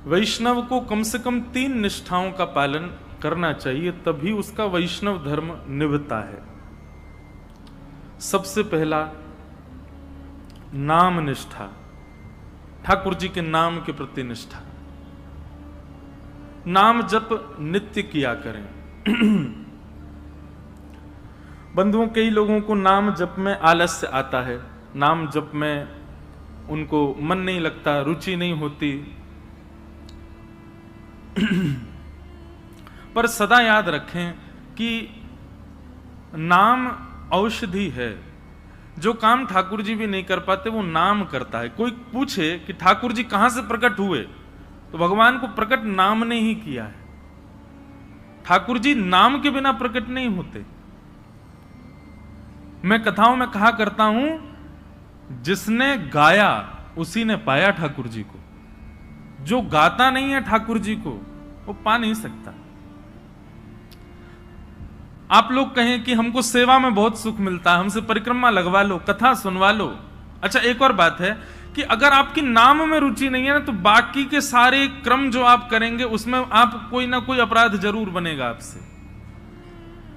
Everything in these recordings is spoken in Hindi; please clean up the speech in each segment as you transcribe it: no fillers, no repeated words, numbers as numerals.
वैष्णव को कम से कम 3 निष्ठाओं का पालन करना चाहिए, तभी उसका वैष्णव धर्म निभता है। सबसे पहला नाम निष्ठा, ठाकुर जी के नाम के प्रति निष्ठा। नाम जप नित्य किया करें। बंधुओं, कई लोगों को नाम जप में आलस्य आता है, नाम जप में उनको मन नहीं लगता, रुचि नहीं होती। पर सदा याद रखें कि नाम औषधि है। जो काम ठाकुर जी भी नहीं कर पाते वो नाम करता है। कोई पूछे कि ठाकुर जी कहां से प्रकट हुए, तो भगवान को प्रकट नाम ने ही किया है। ठाकुर जी नाम के बिना प्रकट नहीं होते। मैं कथाओं में कहा करता हूं, जिसने गाया उसी ने पाया ठाकुर जी को। जो गाता नहीं है ठाकुर जी को, वो पा नहीं सकता। आप लोग कहें कि हमको सेवा में बहुत सुख मिलता है, हमसे परिक्रमा लगवा लो, कथा सुनवा लो। अच्छा, एक और बात है कि अगर आपकी नाम में रुचि नहीं है ना, तो बाकी के सारे क्रम जो आप करेंगे उसमें आप कोई ना कोई अपराध जरूर बनेगा आपसे।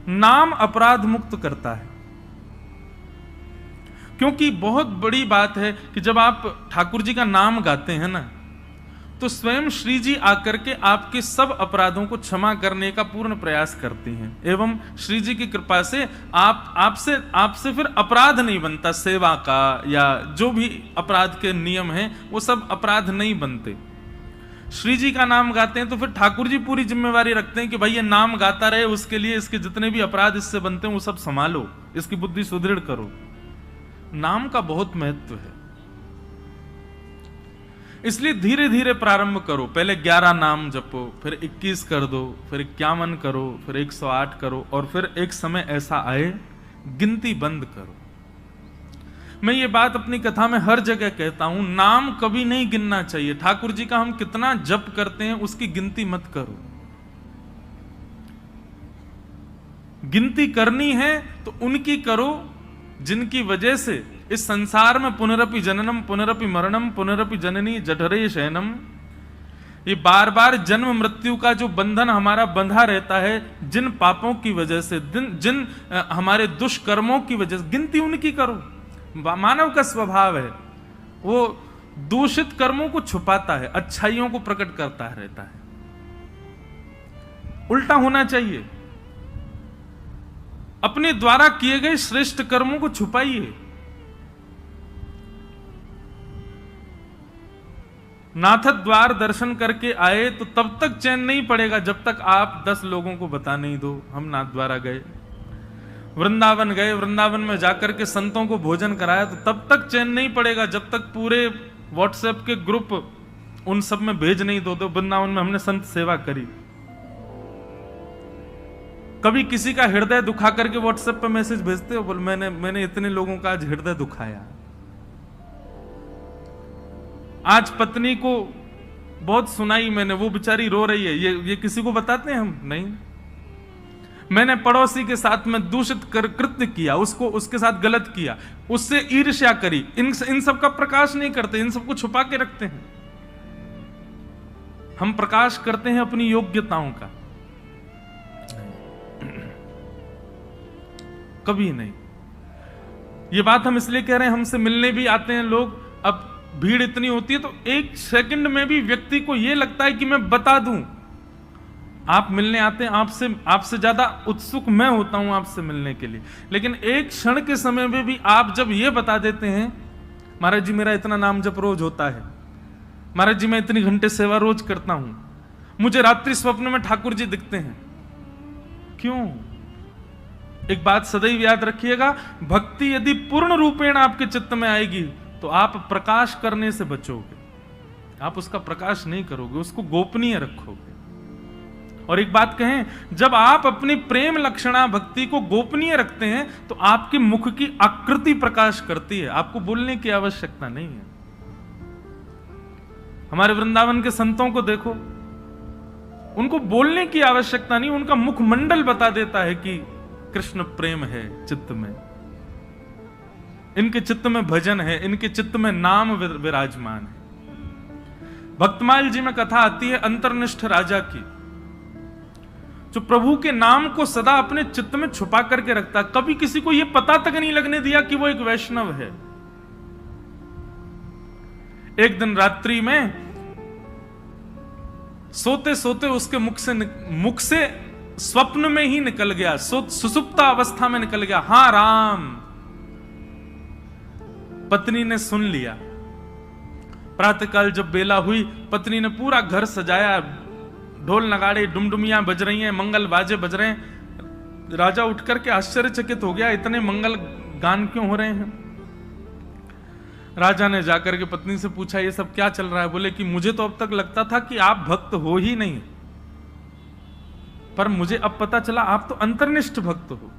नाम अपराध मुक्त करता है। क्योंकि बहुत बड़ी बात है कि जब आप ठाकुर जी का नाम गाते हैं ना, तो स्वयं श्री जी आकर के आपके सब अपराधों को क्षमा करने का पूर्ण प्रयास करती हैं। एवं श्री जी की कृपा से आपसे फिर अपराध नहीं बनता। सेवा का या जो भी अपराध के नियम हैं, वो सब अपराध नहीं बनते। श्री जी का नाम गाते हैं तो फिर ठाकुर जी पूरी जिम्मेवारी रखते हैं कि भाई ये नाम गाता रहे, उसके लिए इसके जितने भी अपराध इससे बनते हैं वो सब संभालो, इसकी बुद्धि सुदृढ़ करो। नाम का बहुत महत्व है, इसलिए धीरे धीरे प्रारंभ करो। पहले 11 नाम जपो, फिर 21 कर दो, फिर 51 करो, फिर 108 करो, और फिर एक समय ऐसा आए गिनती बंद करो। मैं ये बात अपनी कथा में हर जगह कहता हूं, नाम कभी नहीं गिनना चाहिए। ठाकुर जी का हम कितना जप करते हैं उसकी गिनती मत करो। गिनती करनी है तो उनकी करो जिनकी वजह से इस संसार में पुनरपि जननम पुनरपि मरणम पुनरपि जननी जठरे शयनम, ये बार बार जन्म मृत्यु का जो बंधन हमारा बंधा रहता है, जिन पापों की वजह से, जिन हमारे दुष्कर्मों की वजह से, गिनती उनकी करो। मानव का स्वभाव है, वो दूषित कर्मों को छुपाता है, अच्छाइयों को प्रकट करता रहता है। उल्टा होना चाहिए। अपने द्वारा किए गए श्रेष्ठ कर्मों को छुपाइए। नाथ द्वार दर्शन करके आए तो तब तक चैन नहीं पड़ेगा जब तक आप 10 लोगों को बता नहीं दो हम नाथ द्वारा गए। वृंदावन गए, वृंदावन में जाकर के संतों को भोजन कराया तो तब तक चैन नहीं पड़ेगा जब तक पूरे व्हाट्सएप के ग्रुप उन सब में भेज नहीं दो वृंदावन में हमने संत सेवा करी। कभी किसी का हृदय दुखा करके व्हाट्सएप पे मैसेज भेजते हो, बोल मैंने इतने लोगों का आज हृदय दुखाया। आज पत्नी को बहुत सुनाई मैंने, वो बेचारी रो रही है, ये किसी को बताते हैं हम? नहीं। मैंने पड़ोसी के साथ में दूषित कृत्य किया, उसके साथ गलत किया, उससे ईर्ष्या करी। इन सब का प्रकाश नहीं करते, इन सबको छुपा के रखते हैं। हम प्रकाश करते हैं अपनी योग्यताओं का, कभी नहीं। ये बात हम इसलिए कह रहे हैं, हमसे मिलने भी आते हैं लोग, अब भीड़ इतनी होती है तो एक सेकंड में भी व्यक्ति को यह लगता है कि मैं बता दूं। आप मिलने आते हैं, आपसे ज्यादा उत्सुक मैं होता हूं आपसे मिलने के लिए, लेकिन एक क्षण के समय में भी आप जब ये बता देते हैं, महाराज जी मेरा इतना नाम जप रोज होता है, महाराज जी मैं इतनी घंटे सेवा रोज करता हूं, मुझे रात्रि स्वप्न में ठाकुर जी दिखते हैं। क्यों? एक बात सदैव याद रखिएगा, भक्ति यदि पूर्ण रूपेण आपके चित्त में आएगी तो आप प्रकाश करने से बचोगे, आप उसका प्रकाश नहीं करोगे, उसको गोपनीय रखोगे। और एक बात कहें, जब आप अपनी प्रेम लक्षणा भक्ति को गोपनीय रखते हैं तो आपके मुख की आकृति प्रकाश करती है, आपको बोलने की आवश्यकता नहीं है। हमारे वृंदावन के संतों को देखो, उनको बोलने की आवश्यकता नहीं, उनका मुखमंडल बता देता है कि कृष्ण प्रेम है चित्त में, इनके चित्त में भजन है, इनके चित्त में नाम विराजमान है। भक्तमाल जी में कथा आती है अंतर्निष्ठ राजा की, जो प्रभु के नाम को सदा अपने चित्त में छुपा करके रखता, कभी किसी को यह पता तक नहीं लगने दिया कि वो एक वैष्णव है। एक दिन रात्रि में सोते सोते उसके मुख से स्वप्न में ही निकल गया, सुसुप्ता अवस्था में निकल गया, हां राम। पत्नी ने सुन लिया। प्रातःकाल जब बेला हुई, पत्नी ने पूरा घर सजाया, ढोल नगाड़े डुमडुमियां बज रही हैं, मंगल बाजे बज रहे हैं। राजा उठ करके आश्चर्यचकित हो गया, इतने मंगल गान क्यों हो रहे हैं। राजा ने जाकर के पत्नी से पूछा, ये सब क्या चल रहा है। बोले कि मुझे तो अब तक लगता था कि आप भक्त हो ही नहीं, पर मुझे अब पता चला आप तो अंतर्निष्ठ भक्त हो।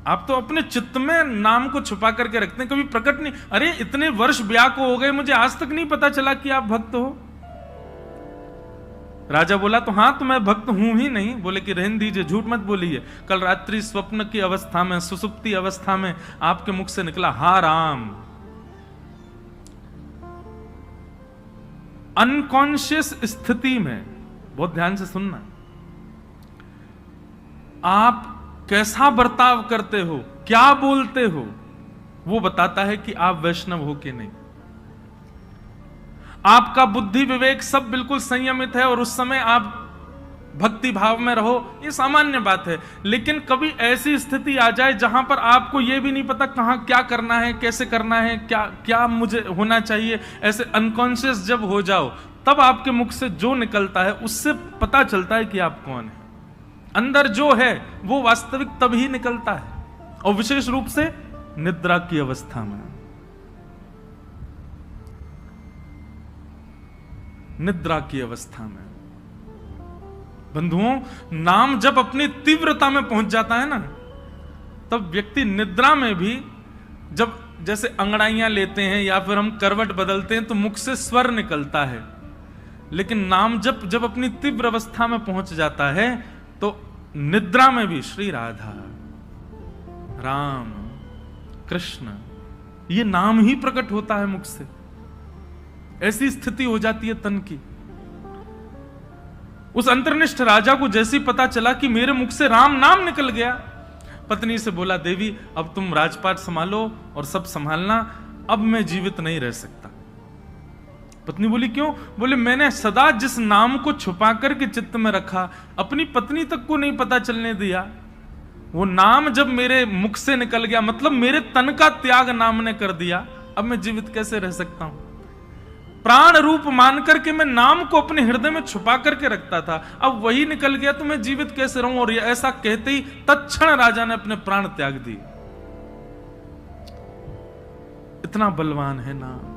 आप तो अपने चित्त में नाम को छुपा करके रखते हैं, कभी प्रकट नहीं। अरे इतने वर्ष ब्याह को हो गए, मुझे आज तक नहीं पता चला कि आप भक्त हो। राजा बोला, तो हां, तो मैं भक्त हूं ही नहीं। बोले कि रहने दीजिए, झूठ मत बोलिए। कल रात्रि स्वप्न की अवस्था में, सुसुप्ति अवस्था में आपके मुख से निकला हा राम। अनकॉन्शियस स्थिति में, बहुत ध्यान से सुनना, आप कैसा बर्ताव करते हो, क्या बोलते हो, वो बताता है कि आप वैष्णव हो कि नहीं। आपका बुद्धि विवेक सब बिल्कुल संयमित है और उस समय आप भक्ति भाव में रहो, ये सामान्य बात है। लेकिन कभी ऐसी स्थिति आ जाए जहां पर आपको यह भी नहीं पता कहां क्या करना है, कैसे करना है, क्या क्या मुझे होना चाहिए, ऐसे अनकॉन्शियस जब हो जाओ, तब आपके मुख से जो निकलता है उससे पता चलता है कि आप कौन है। अंदर जो है वो वास्तविक तभी निकलता है, और विशेष रूप से निद्रा की अवस्था में। निद्रा की अवस्था में बंधुओं, नाम जब अपनी तीव्रता में पहुंच जाता है ना, तब व्यक्ति निद्रा में भी, जब जैसे अंगड़ाइयां लेते हैं या फिर हम करवट बदलते हैं तो मुख से स्वर निकलता है, लेकिन नाम जब अपनी तीव्र अवस्था में पहुंच जाता है तो निद्रा में भी श्री राधा, राम, कृष्ण, ये नाम ही प्रकट होता है मुख से। ऐसी स्थिति हो जाती है तन की। उस अंतर्निष्ठ राजा को जैसे ही पता चला कि मेरे मुख से राम नाम निकल गया, पत्नी से बोला, देवी अब तुम राजपाट संभालो और सब संभालना, अब मैं जीवित नहीं रह सकता। पत्नी बोली, क्यों? बोले, मैंने सदा जिस नाम को छुपा करके चित्त में रखा, अपनी पत्नी तक को नहीं पता चलने दिया, वो नाम जब मेरे मुख से निकल गया, मतलब मेरे तन का त्याग नाम ने कर दिया, अब मैं जीवित कैसे रह सकता हूं। प्राण रूप मान करके मैं नाम को अपने हृदय में छुपा करके रखता था, अब वही निकल गया तो मैं जीवित कैसे रहूं। और ऐसा कहते ही तत्क्षण राजा ने अपने प्राण त्याग दिए। इतना बलवान है नाम।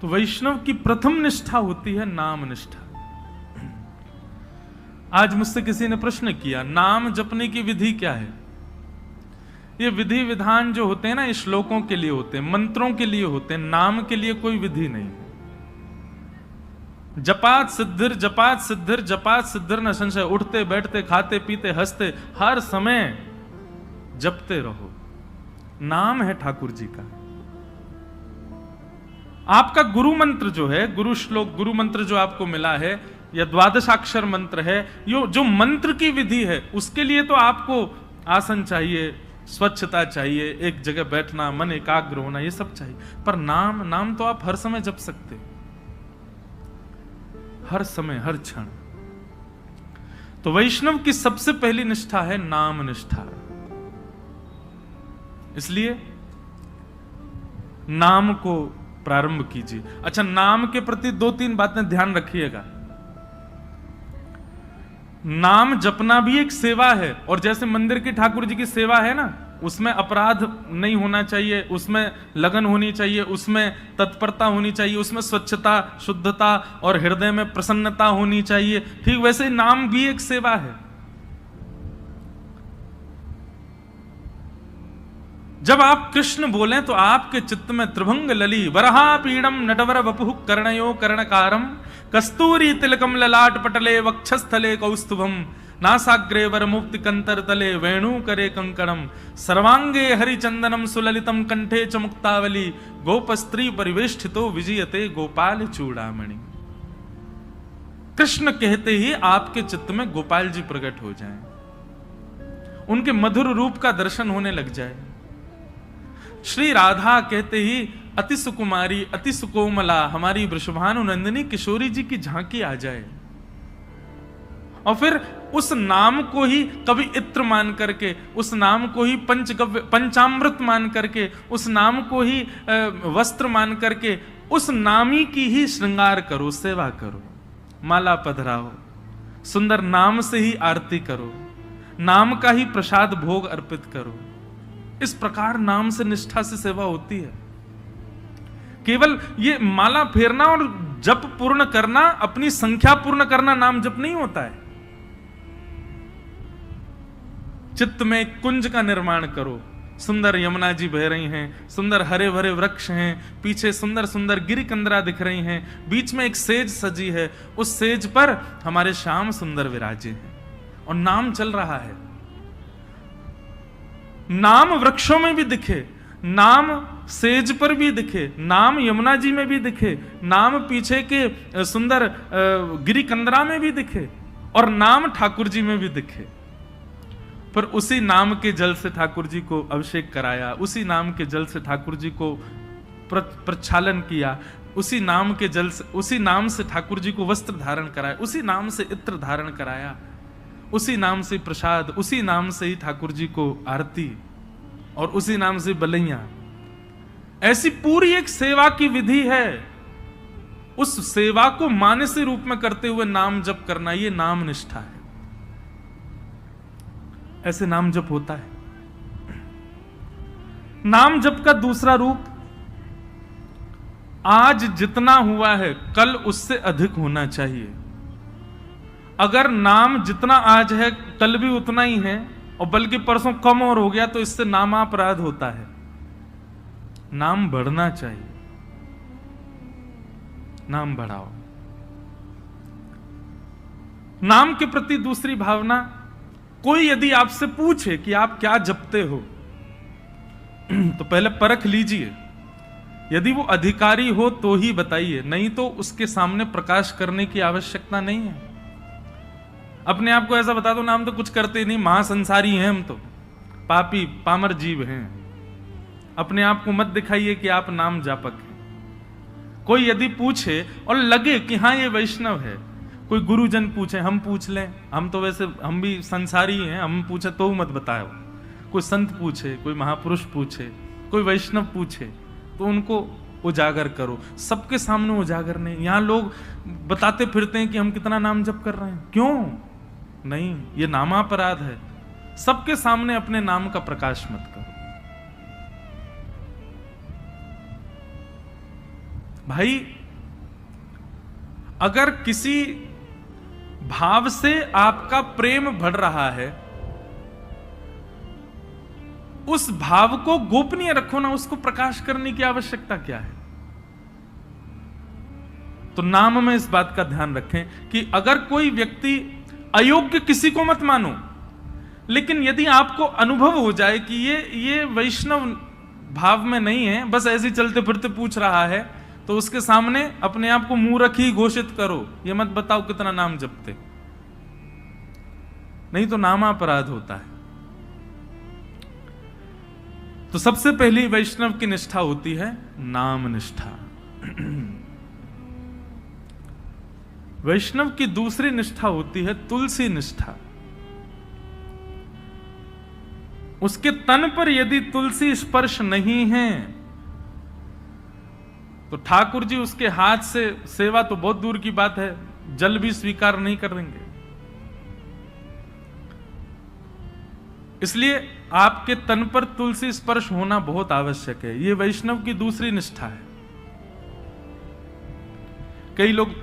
तो वैष्णव की प्रथम निष्ठा होती है नाम निष्ठा। आज मुझसे किसी ने प्रश्न किया, नाम जपने की विधि क्या है? ये विधि विधान जो होते हैं ना, ये श्लोकों के लिए होते हैं, मंत्रों के लिए होते हैं, नाम के लिए कोई विधि नहीं है। जपात सिद्धिर, जपात सिद्धिर, जपात सिद्धिर न संशय। उठते बैठते खाते पीते हंसते हर समय जपते रहो, नाम है ठाकुर जी का। आपका गुरु मंत्र जो है, गुरु श्लोक, गुरु मंत्र जो आपको मिला है, या द्वादशाक्षर मंत्र है, जो मंत्र की विधि है, उसके लिए तो आपको आसन चाहिए, स्वच्छता चाहिए, एक जगह बैठना, मन एकाग्र होना, ये सब चाहिए। पर नाम तो आप हर समय जप सकते, हर समय, हर क्षण। तो वैष्णव की सबसे पहली निष्ठा है नाम निष्ठा। इसलिए नाम को प्रारंभ कीजिए। अच्छा, नाम के प्रति 2-3 बातें ध्यान रखिएगा। नाम जपना भी एक सेवा है, और जैसे मंदिर की ठाकुर जी की सेवा है ना, उसमें अपराध नहीं होना चाहिए, उसमें लगन होनी चाहिए, उसमें तत्परता होनी चाहिए, उसमें स्वच्छता, शुद्धता और हृदय में प्रसन्नता होनी चाहिए। ठीक वैसे नाम भी एक सेवा है। जब आप कृष्ण बोलें तो आपके चित्त में त्रिभंग लली, वरहा पीड़म नटवर वपुः कर्णयो कर्णकारम, कस्तूरी तिलकम ललाट पटले वक्षस्थले कौस्तुभम, नासाग्रे वर मुक्ति कंतर तले वेणु करे कंकणम सर्वांगे हरिचंदनम सुललितम कंठे च मुक्तावली गोप स्त्री परिवेष्टितो विजयते गोपाल चूड़ामणि। कृष्ण कहते ही आपके चित्त में गोपाल जी प्रकट हो जाएं, उनके मधुर रूप का दर्शन होने लग जाए। श्री राधा कहते ही अति सुकुमारी अति सुकोमला हमारी वृषभानु नंदिनी किशोरी जी की झांकी आ जाए, और फिर उस नाम को ही कभी इत्र मान करके, उस नाम को ही पंचगव्य पंचामृत मान करके, उस नाम को ही वस्त्र मान करके, उस नामी की ही श्रृंगार करो, सेवा करो, माला पधराओ, सुंदर नाम से ही आरती करो, नाम का ही प्रसाद भोग अर्पित करो। इस प्रकार नाम से निष्ठा से सेवा होती है। केवल ये माला फेरना और जप पूर्ण करना, अपनी संख्या पूर्ण करना नाम जप नहीं होता है। चित्त में कुंज का निर्माण करो, सुंदर यमुना जी बह रही हैं, सुंदर हरे भरे वृक्ष हैं, पीछे सुंदर सुंदर गिरी कंदरा दिख रही हैं, बीच में एक सेज सजी है, उस सेज पर हमारे श्याम सुंदर विराजे हैं और नाम चल रहा है। नाम वृक्षों में भी दिखे, नाम सेज पर भी दिखे, नाम यमुना जी में भी दिखे, नाम पीछे के सुंदर गिरी कंदरा में भी दिखे, और नाम ठाकुर जी में भी दिखे। पर उसी नाम के जल से ठाकुर जी को अभिषेक कराया, उसी नाम के जल से ठाकुर जी को प्रक्षालन किया, उसी नाम के जल से, उसी नाम से ठाकुर जी को वस्त्र धारण कराया, उसी नाम से इत्र धारण कराया, उसी नाम से प्रसाद, उसी नाम से ही ठाकुर जी को आरती, और उसी नाम से बलैया। ऐसी पूरी एक सेवा की विधि है। उस सेवा को मानसी रूप में करते हुए नाम जप करना, यह नाम निष्ठा है। ऐसे नाम जप होता है। नाम जप का दूसरा रूप, आज जितना हुआ है कल उससे अधिक होना चाहिए। अगर नाम जितना आज है कल भी उतना ही है, और बल्कि परसों कम और हो गया, तो इससे नामापराध होता है। नाम बढ़ना चाहिए, नाम बढ़ाओ। नाम के प्रति दूसरी भावना, कोई यदि आपसे पूछे कि आप क्या जपते हो, तो पहले परख लीजिए। यदि वो अधिकारी हो तो ही बताइए, नहीं तो उसके सामने प्रकाश करने की आवश्यकता नहीं है। अपने आप को ऐसा बता दो ना, हम तो कुछ करते नहीं, महासंसारी हैं हम, तो पापी पामर जीव हैं। अपने आप को मत दिखाइए कि आप नाम जापक हैं। कोई यदि पूछे और लगे कि हाँ ये वैष्णव है, कोई गुरुजन पूछे, हम पूछ लें, हम तो वैसे हम भी संसारी हैं, हम पूछे तो मत बताओ। कोई संत पूछे, कोई महापुरुष पूछे, कोई वैष्णव पूछे, तो उनको उजागर करो। सबके सामने उजागर नहीं। यहां लोग बताते फिरते हैं कि हम कितना नाम जप कर रहे हैं, क्यों नहीं, ये नामापराध है। सबके सामने अपने नाम का प्रकाश मत करो। भाई, अगर किसी भाव से आपका प्रेम बढ़ रहा है, उस भाव को गोपनीय रखो ना, उसको प्रकाश करने की आवश्यकता क्या है। तो नाम में इस बात का ध्यान रखें कि अगर कोई व्यक्ति अयोग्य, किसी को मत मानो, लेकिन यदि आपको अनुभव हो जाए कि ये वैष्णव भाव में नहीं है, बस ऐसे चलते फिरते पूछ रहा है, तो उसके सामने अपने आप को मूर्ख ही घोषित करो। ये मत बताओ कितना नाम जपते, नहीं तो नामापराध होता है। तो सबसे पहली वैष्णव की निष्ठा होती है नाम निष्ठा। वैष्णव की दूसरी निष्ठा होती है तुलसी निष्ठा। उसके तन पर यदि तुलसी स्पर्श नहीं है, तो ठाकुर जी उसके हाथ से सेवा तो बहुत दूर की बात है, जल भी स्वीकार नहीं करेंगे। इसलिए आपके तन पर तुलसी स्पर्श होना बहुत आवश्यक है। यह वैष्णव की दूसरी निष्ठा है। कई लोग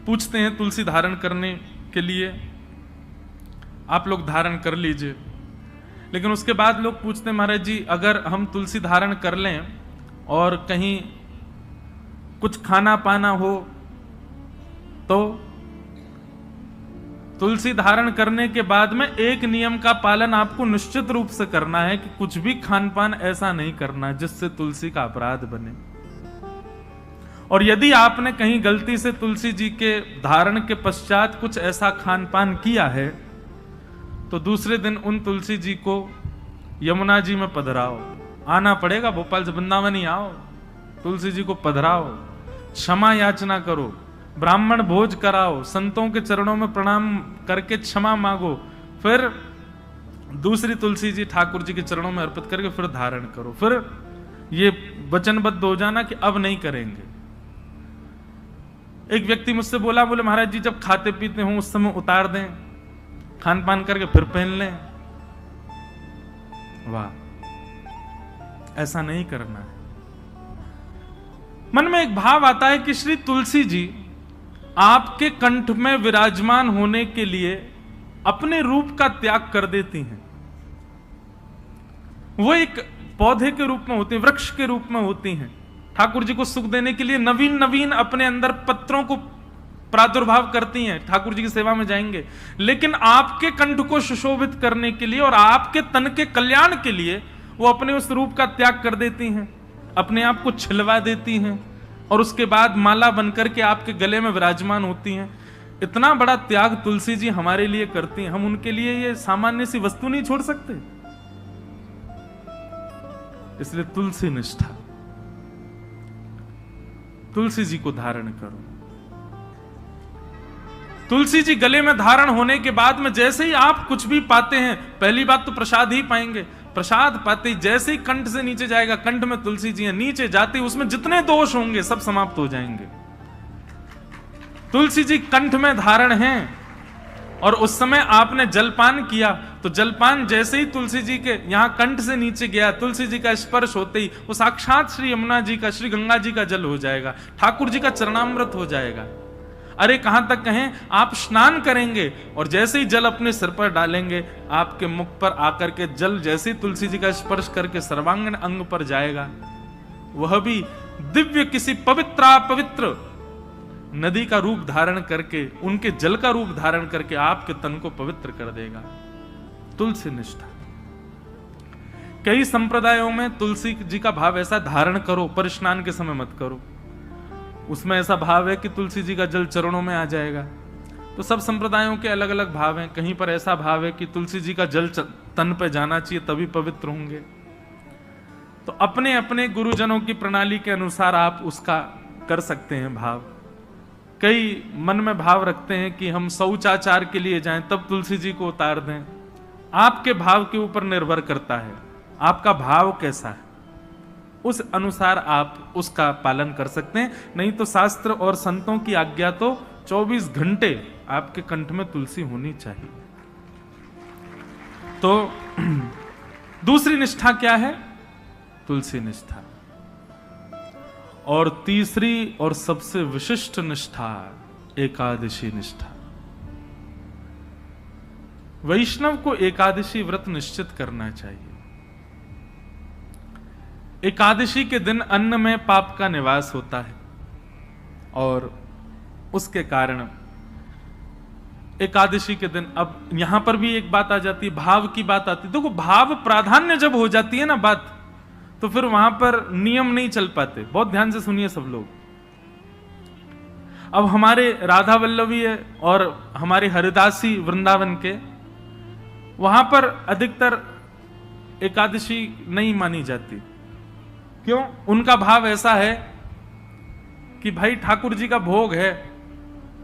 पूछते हैं तुलसी धारण करने के लिए, आप लोग धारण कर लीजिए, लेकिन उसके बाद लोग पूछते हैं महाराज जी, अगर हम तुलसी धारण कर लें और कहीं कुछ खाना पाना हो तुलसी धारण करने के बाद में एक नियम का पालन आपको निश्चित रूप से करना है कि कुछ भी खान पान ऐसा नहीं करना जिससे तुलसी का अपराध बने। और यदि आपने कहीं गलती से तुलसी जी के धारण के पश्चात कुछ ऐसा खान पान किया है तो दूसरे दिन उन तुलसी जी को यमुना जी में पधराओ, आना पड़ेगा, भोपाल से वृंदावन ही आओ, तुलसी जी को पधराओ, क्षमा याचना करो, ब्राह्मण भोज कराओ, संतों के चरणों में प्रणाम करके क्षमा मांगो, फिर दूसरी तुलसी जी ठाकुर जी के चरणों में अर्पित करके फिर धारण करो, फिर ये वचनबद्ध हो जाना कि अब नहीं करेंगे। एक व्यक्ति मुझसे बोला, बोले महाराज जी जब खाते पीते हो उस समय उतार दें, खान पान करके फिर पहन लें। वाह, ऐसा नहीं करना है। मन में एक भाव आता है कि श्री तुलसी जी आपके कंठ में विराजमान होने के लिए अपने रूप का त्याग कर देती हैं। वो एक पौधे के रूप में होती हैं, वृक्ष के रूप में होती हैं, ठाकुर जी को सुख देने के लिए नवीन नवीन अपने अंदर पत्रों को प्रादुर्भाव करती हैं, ठाकुर जी की सेवा में जाएंगे। लेकिन आपके कंठ को सुशोभित करने के लिए और आपके तन के कल्याण के लिए वो अपने उस रूप का त्याग कर देती हैं, अपने आप को छिलवा देती हैं और उसके बाद माला बनकर के आपके गले में विराजमान होती हैं। इतना बड़ा त्याग तुलसी जी हमारे लिए करती हैं, हम उनके लिए ये सामान्य सी वस्तु नहीं छोड़ सकते। इसलिए तुलसी निष्ठा, तुलसी जी को धारण करो। तुलसी जी गले में धारण होने के बाद में जैसे ही आप कुछ भी पाते हैं, पहली बात तो प्रसाद ही पाएंगे, प्रसाद पाते ही जैसे ही कंठ से नीचे जाएगा, कंठ में तुलसी जी है, नीचे जाते ही उसमें जितने दोष होंगे सब समाप्त हो जाएंगे। तुलसी जी कंठ में धारण हैं और उस समय आपने जलपान किया तो जलपान जैसे ही तुलसी जी के यहां कंठ से नीचे गया, तुलसी जी का स्पर्श होते ही वो साक्षात श्री यमुना जी का, श्री गंगा जी का जल हो जाएगा, ठाकुर जी का चरणामृत हो जाएगा। अरे कहां तक कहें, आप स्नान करेंगे और जैसे ही जल अपने सिर पर डालेंगे, आपके मुख पर आकर के जल जैसे ही तुलसी जी का स्पर्श करके सर्वांगीण अंग पर जाएगा, वह भी दिव्य किसी पवित्र नदी का रूप धारण करके, उनके जल का रूप धारण करके आपके तन को पवित्र कर देगा। तुलसी निष्ठा। कई संप्रदायों में तुलसी जी का भाव ऐसा, धारण करो पर स्नान के समय मत करो, उसमें ऐसा भाव है कि तुलसी जी का जल चरणों में आ जाएगा। तो सब संप्रदायों के अलग अलग भाव हैं। कहीं पर ऐसा भाव है कि तुलसी जी का जल तन पे जाना चाहिए तभी पवित्र होंगे। तो अपने अपने गुरुजनों की प्रणाली के अनुसार आप उसका कर सकते हैं भाव। कई मन में भाव रखते हैं कि हम शौचाचार के लिए जाएं तब तुलसी जी को उतार दें। आपके भाव के ऊपर निर्भर करता है, आपका भाव कैसा है, उस अनुसार आप उसका पालन कर सकते हैं। नहीं तो शास्त्र और संतों की आज्ञा तो 24 घंटे आपके कंठ में तुलसी होनी चाहिए। तो दूसरी निष्ठा क्या है? तुलसी निष्ठा। और तीसरी और सबसे विशिष्ट निष्ठा एकादशी निष्ठा। वैष्णव को एकादशी व्रत निश्चित करना चाहिए। एकादशी के दिन अन्न में पाप का निवास होता है और उसके कारण एकादशी के दिन, अब यहां पर भी एक बात आ जाती है, भाव की बात आती है। देखो, भाव प्राधान्य जब हो जाती है ना बात, तो फिर वहां पर नियम नहीं चल पाते। बहुत ध्यान से सुनिए सब लोग। अब हमारे राधा वल्लभी है और हमारे हरिदासी वृंदावन के, वहां पर अधिकतर एकादशी नहीं मानी जाती। क्यों? उनका भाव ऐसा है कि भाई ठाकुर जी का भोग है,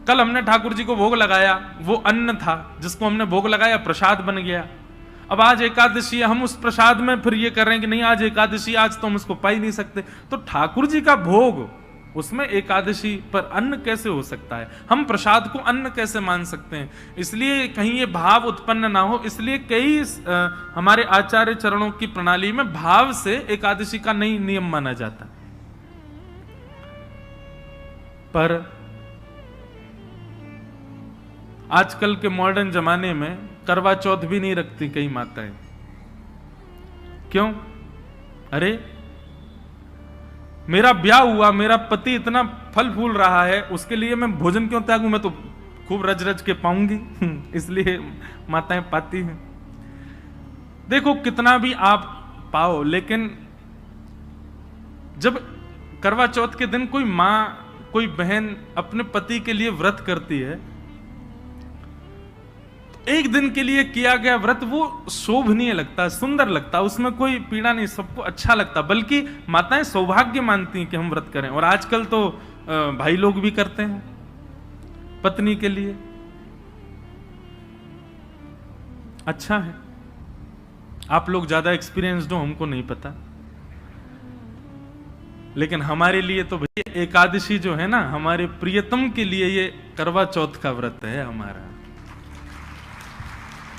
कल हमने ठाकुर जी को भोग लगाया, वो अन्न था जिसको हमने भोग लगाया, प्रसाद बन गया। अब आज एकादशी है, हम उस प्रसाद में फिर ये कर रहे हैं कि नहीं आज एकादशी, आज तो हम उसको पा ही नहीं सकते। तो ठाकुर जी का भोग, उसमें एकादशी पर अन्न कैसे हो सकता है? हम प्रसाद को अन्न कैसे मान सकते हैं? इसलिए कहीं ये भाव उत्पन्न ना हो, इसलिए कई हमारे आचार्य चरणों की प्रणाली में भाव से एकादशी का नहीं नियम माना जाता। पर आजकल के मॉडर्न जमाने में करवा चौथ भी नहीं रखती कई माताएं। क्यों? अरे मेरा ब्याह हुआ, मेरा पति इतना फल फूल रहा है, उसके लिए मैं भोजन क्यों त्यागूं? मैं तो खूब रज रज के पाऊंगी इसलिए माताएं पाती हैं। देखो कितना भी आप पाओ, लेकिन जब करवा चौथ के दिन कोई मां कोई बहन अपने पति के लिए व्रत करती है, तो एक दिन के लिए किया गया व्रत वो शोभनीय लगता, सुंदर लगता, उसमें कोई पीड़ा नहीं, सबको अच्छा लगता, बल्कि माताएं सौभाग्य मानती हैं कि हम व्रत करें। और आजकल तो भाई लोग भी करते हैं पत्नी के लिए, अच्छा है। आप लोग ज्यादा एक्सपीरियंस्ड हो, हमको नहीं पता, लेकिन हमारे लिए तो भैया एकादशी जो है ना, हमारे प्रियतम के लिए ये करवा चौथ का व्रत है हमारा।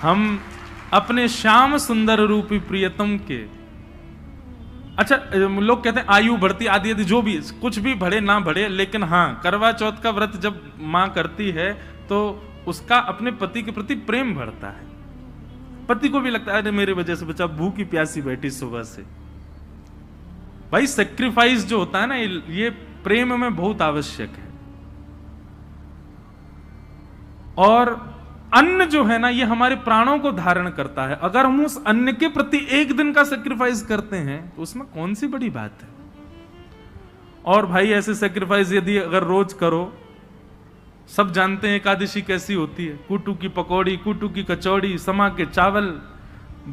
हम अपने श्याम सुंदर रूपी प्रियतम के, अच्छा लोग कहते हैं आयु बढ़ती आदि आदि, जो भी कुछ भी बढ़े ना बढ़े, लेकिन हाँ करवा चौथ का व्रत जब मां करती है तो उसका अपने पति के प्रति प्रेम बढ़ता है। पति को भी लगता है अरे मेरे वजह से बच्चा भूखी प्यासी बैठी सुबह से। भाई सेक्रीफाइस जो होता है ना, ये प्रेम में बहुत आवश्यक है। और अन्न जो है ना, ये हमारे प्राणों को धारण करता है। अगर हम उस अन्न के प्रति एक दिन का सेक्रीफाइस करते हैं तो उसमें कौन सी बड़ी बात है। और भाई ऐसे सेक्रीफाइस यदि अगर रोज करो, सब जानते हैं एकादशी कैसी होती है, कूटू की पकौड़ी, कूटू की कचौड़ी, समा के चावल,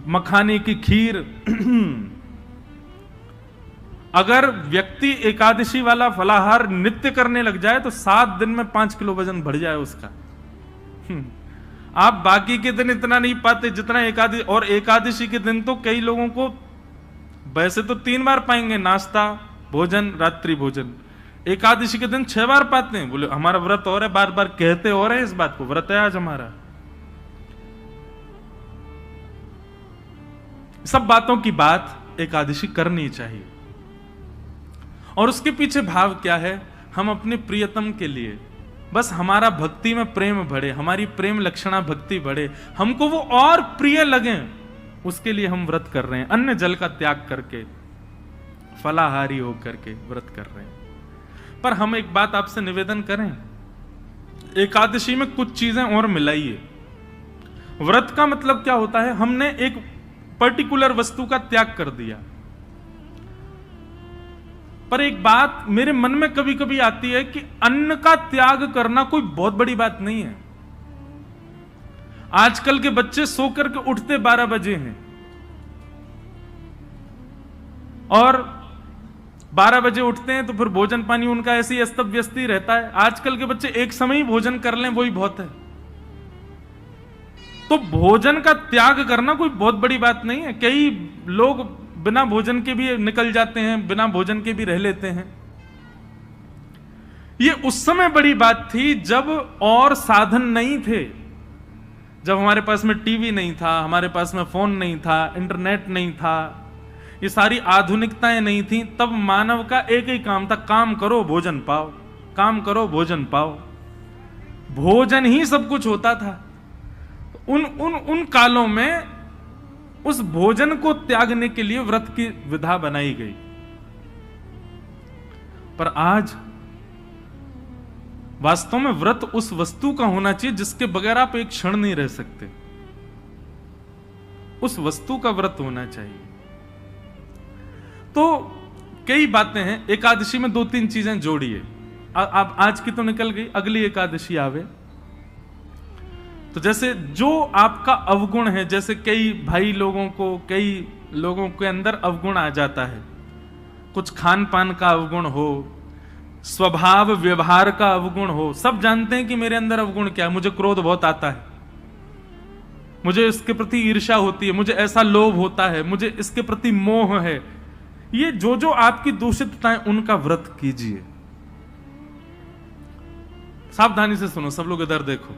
मखाने की खीर अगर व्यक्ति एकादशी वाला फलाहार नित्य करने लग जाए तो 7 दिन में 5 किलो वजन बढ़ जाए उसका। आप बाकी के दिन इतना नहीं पाते जितना एकादशी, और एकादशी के दिन तो कई लोगों को वैसे तो 3 बार पाएंगे, नाश्ता भोजन रात्रि भोजन, एकादशी के दिन 6 बार पाते हैं। बोले हमारा व्रत और है, बार बार कहते और है इस बात को, व्रत है आज हमारा। सब बातों की बात एकादशी करनी चाहिए। और उसके पीछे भाव क्या है, हम अपने प्रियतम के लिए बस हमारा भक्ति में प्रेम बढ़े, हमारी प्रेम लक्षणा भक्ति बढ़े, हमको वो और प्रिय लगे, उसके लिए हम व्रत कर रहे हैं। अन्न जल का त्याग करके फलाहारी होकर के व्रत कर रहे हैं। पर हम एक बात आपसे निवेदन करें, एकादशी में कुछ चीजें और मिलाइए। व्रत का मतलब क्या होता है, हमने एक पर्टिकुलर वस्तु का त्याग कर दिया। पर एक बात मेरे मन में कभी कभी आती है कि अन्न का त्याग करना कोई बहुत बड़ी बात नहीं है। आजकल के बच्चे सो करके उठते 12 बजे हैं और 12 बजे उठते हैं तो फिर भोजन पानी उनका ऐसे ही अस्त व्यस्त ही रहता है। आजकल के बच्चे एक समय ही भोजन कर लें वही बहुत है। तो भोजन का त्याग करना कोई बहुत बड़ी बात नहीं है। कई लोग बिना भोजन के भी निकल जाते हैं, बिना भोजन के भी रह लेते हैं। ये उस समय बड़ी बात थी जब और साधन नहीं थे, जब हमारे पास में टीवी नहीं था, हमारे पास में फोन नहीं था, इंटरनेट नहीं था, ये सारी आधुनिकताएं नहीं थी। तब मानव का एक ही काम था, काम करो भोजन पाओ, काम करो भोजन पाओ। भोजन ही सब कुछ होता था। उन कालों में उस भोजन को त्यागने के लिए व्रत की विधा बनाई गई। पर आज वास्तव में व्रत उस वस्तु का होना चाहिए जिसके बगैर आप एक क्षण नहीं रह सकते। उस वस्तु का व्रत होना चाहिए। तो कई बातें हैं। एकादशी में 2-3 चीजें जोड़िए। आप आज की तो निकल गई, अगली एकादशी आवे तो जैसे जो आपका अवगुण है, जैसे कई भाई लोगों को, कई लोगों के अंदर अवगुण आ जाता है, कुछ खान पान का अवगुण हो, स्वभाव व्यवहार का अवगुण हो। सब जानते हैं कि मेरे अंदर अवगुण क्या है। मुझे क्रोध बहुत आता है, मुझे इसके प्रति ईर्ष्या होती है, मुझे ऐसा लोभ होता है, मुझे इसके प्रति मोह है। ये जो आपकी दूषितताएं, उनका व्रत कीजिए। सावधानी से सुनो, सब लोग इधर देखो,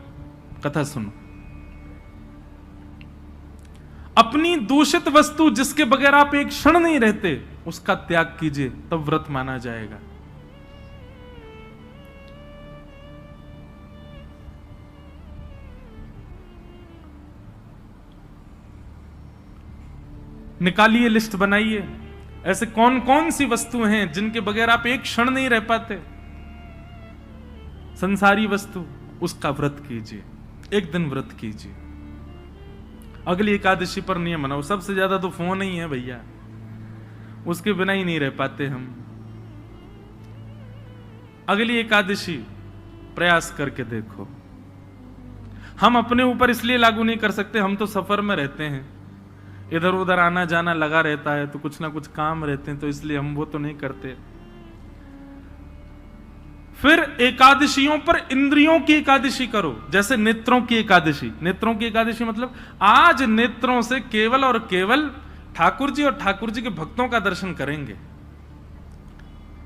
कथा सुनो। अपनी दूषित वस्तु जिसके बगैर आप एक क्षण नहीं रहते, उसका त्याग कीजिए, तब व्रत माना जाएगा। निकालिए, लिस्ट बनाइए, ऐसे कौन कौन सी वस्तुएं हैं जिनके बगैर आप एक क्षण नहीं रह पाते। संसारी वस्तु, उसका व्रत कीजिए, एक दिन व्रत कीजिए। अगली एकादशी पर नियम बनाओ। सबसे ज्यादा तो फोन ही है भैया, उसके बिना ही नहीं रह पाते हम। अगली एकादशी प्रयास करके देखो। हम अपने ऊपर इसलिए लागू नहीं कर सकते, हम तो सफर में रहते हैं, इधर उधर आना जाना लगा रहता है, तो कुछ ना कुछ काम रहते हैं, तो इसलिए हम वो तो नहीं करते। फिर एकादशियों पर इंद्रियों की एकादशी करो, जैसे नेत्रों की एकादशी। नेत्रों की एकादशी मतलब आज नेत्रों से केवल और केवल ठाकुर जी और ठाकुर जी के भक्तों का दर्शन करेंगे।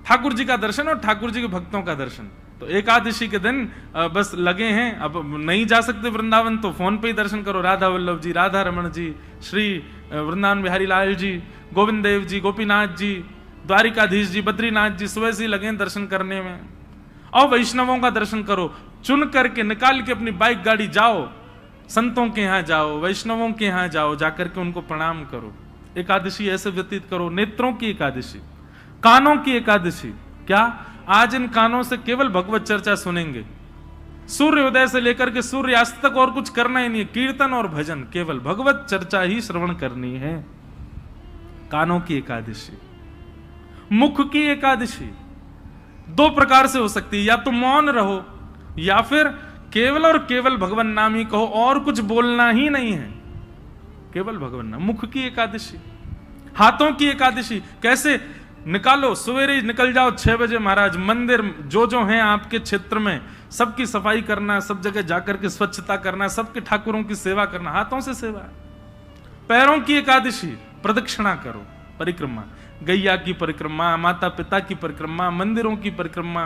ठाकुर जी का दर्शन और ठाकुर जी के भक्तों का दर्शन। तो एकादशी के दिन बस लगे हैं, अब नहीं जा सकते वृंदावन तो फोन पे ही दर्शन करो। राधा वल्लभ जी, राधा रमन जी, श्री वृंदावन बिहारी लाल जी, गोविंद देव जी, गोपीनाथ जी, द्वारिकाधीश जी, बद्रीनाथ जी, सुबह से लगे दर्शन करने में। और वैष्णवों का दर्शन करो, चुन करके निकाल के अपनी बाइक गाड़ी जाओ, संतों के यहां जाओ, वैष्णवों के यहां जाओ, जाकर के उनको प्रणाम करो। एकादशी ऐसे व्यतीत करो। नेत्रों की एकादशी, कानों की एकादशी। क्या? आज इन कानों से केवल भगवत चर्चा सुनेंगे। सूर्योदय से लेकर के सूर्यास्त तक और कुछ करना ही नहीं है, कीर्तन और भजन, केवल भगवत चर्चा ही श्रवण करनी है। कानों की एकादशी। मुख की एकादशी दो प्रकार से हो सकती है, या तो मौन रहो या फिर केवल और केवल भगवान नाम ही कहो, और कुछ बोलना ही नहीं है, केवल भगवान नाम। मुख की एकादशी। हाथों की एकादशी कैसे? निकालो, सवेरे निकल जाओ 6 बजे महाराज, मंदिर जो जो हैं आपके क्षेत्र में सबकी सफाई करना, सब जगह जाकर के स्वच्छता करना, सबके ठाकुरों की सेवा करना, हाथों से सेवा। पैरों की एकादशी, प्रदक्षिणा करो, परिक्रमा, गैया की परिक्रमा, माता पिता की परिक्रमा, मंदिरों की परिक्रमा।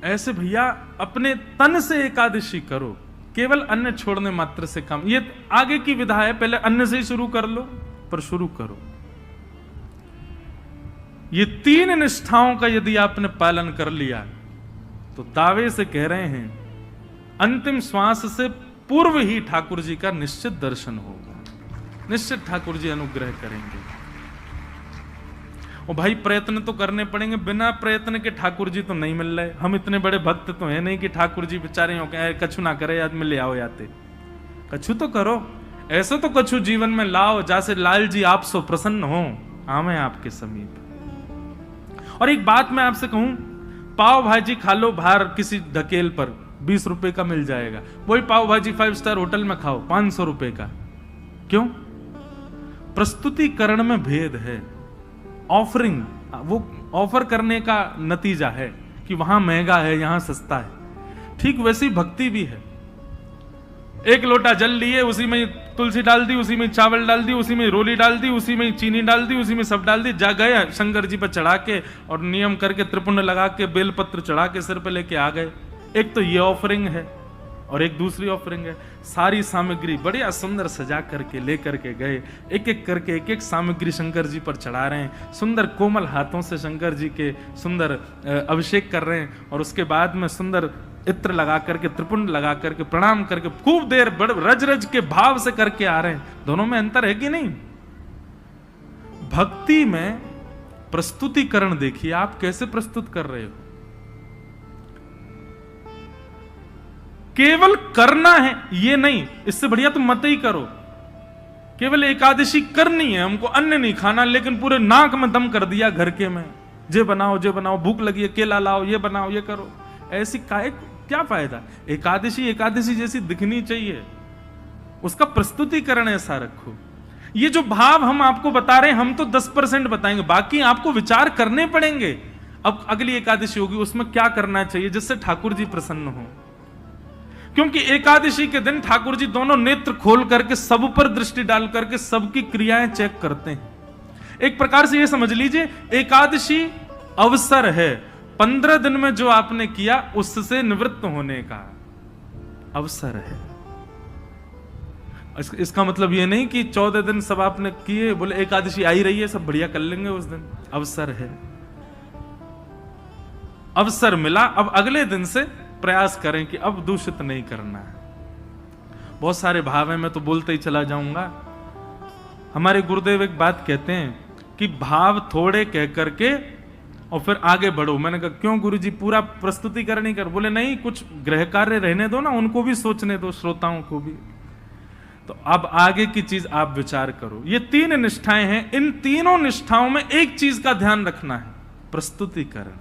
ऐसे भैया अपने तन से एकादशी करो, केवल अन्न छोड़ने मात्र से काम। ये आगे की विधा है, पहले अन्न से ही शुरू कर लो, पर शुरू करो। ये 3 निष्ठाओं का यदि आपने पालन कर लिया तो दावे से कह रहे हैं अंतिम श्वास से पूर्व ही ठाकुर जी का निश्चित दर्शन होगा, निश्चित ठाकुर जी अनुग्रह करेंगे। और भाई प्रयत्न तो करने पड़ेंगे, बिना प्रयत्न के ठाकुर जी तो नहीं मिल रहे। हम इतने बड़े भक्त तो है नहीं कि ठाकुर जी बेचारे हो के कछु ना करे, आदमी ले आओ याते। कछु तो करो, ऐसा तो कछु जीवन में लाओ जैसे लाल जी आप सो प्रसन्न हो, आवे आपके समीप। और एक बात मैं आपसे कहूं, पाव भाजी खा लो बाहर किसी ढकेल पर, 20 रुपए का मिल जाएगा। वही पाव भाजी 5 स्टार होटल में खाओ 500 रुपए का। क्यों? प्रस्तुतिकरण में भेद है। ऑफरिंग, वो ऑफर करने का नतीजा है कि वहां महंगा है, यहां सस्ता है। ठीक वैसी भक्ति भी है। एक लोटा जल लिए, उसी में तुलसी डाल दी, उसी में चावल डाल दी, उसी में रोली डाल दी, उसी में चीनी डाल दी, उसी में सब डाल दी, जा गए शंकर जी पर चढ़ा के और नियम करके त्रिपुंड लगा के बेलपत्र चढ़ा के सिर पे लेके आ गए। एक तो ये ऑफरिंग है और एक दूसरी ऑफरिंग है, सारी सामग्री बढ़िया सुंदर सजा करके लेकर के गए, एक एक करके एक एक सामग्री शंकर जी पर चढ़ा रहे हैं, सुंदर कोमल हाथों से शंकर जी के सुंदर अभिषेक कर रहे हैं, और उसके बाद में सुंदर इत्र लगा करके त्रिपुंड लगा करके प्रणाम करके खूब देर रज रज के भाव से करके आ रहे हैं। दोनों में अंतर है कि नहीं? भक्ति में प्रस्तुतिकरण देखिए, आप कैसे प्रस्तुत कर रहे हो। केवल करना है ये नहीं, इससे बढ़िया तुम मत ही करो। केवल एकादशी करनी है हमको, अन्न नहीं खाना, लेकिन पूरे नाक में दम कर दिया घर के में, जे बनाओ जे बनाओ, भूख लगी है केला लाओ, ये बनाओ ये करो। ऐसी क्या फायदा? एकादशी एकादशी जैसी दिखनी चाहिए, उसका प्रस्तुतिकरण ऐसा रखो। ये जो भाव हम आपको बता रहे हैं, हम तो 10% बताएंगे, बाकी आपको विचार करने पड़ेंगे। अब अगली एकादशी होगी, उसमें क्या करना चाहिए जिससे ठाकुर जी प्रसन्न हो। क्योंकि एकादशी के दिन ठाकुर जी दोनों नेत्र खोल करके सब पर दृष्टि डाल करके सबकी क्रियाएं चेक करते हैं। एक प्रकार से ये समझ लीजिए, एकादशी अवसर है, 15 दिन में जो आपने किया उससे निवृत्त होने का अवसर है। इसका मतलब ये नहीं कि 14 दिन सब आपने किए, बोले एकादशी आई रही है सब बढ़िया कर लेंगे उस दिन। अवसर है, अवसर मिला, अब अगले दिन से प्रयास करें कि अब दूषित नहीं करना है। बहुत सारे भाव हैं, मैं तो बोलते ही चला जाऊंगा। हमारे गुरुदेव एक बात कहते हैं कि भाव थोड़े कह करके और फिर आगे बढ़ो। मैंने कहा क्यों गुरुजी, पूरा प्रस्तुतिकरण ही कर? बोले नहीं, कुछ गृह कार्य रहने दो ना, उनको भी सोचने दो, श्रोताओं को भी। तो अब आगे की चीज आप विचार करो। ये 3 निष्ठाएं हैं, इन तीनों निष्ठाओं में एक चीज का ध्यान रखना है, प्रस्तुतिकरण।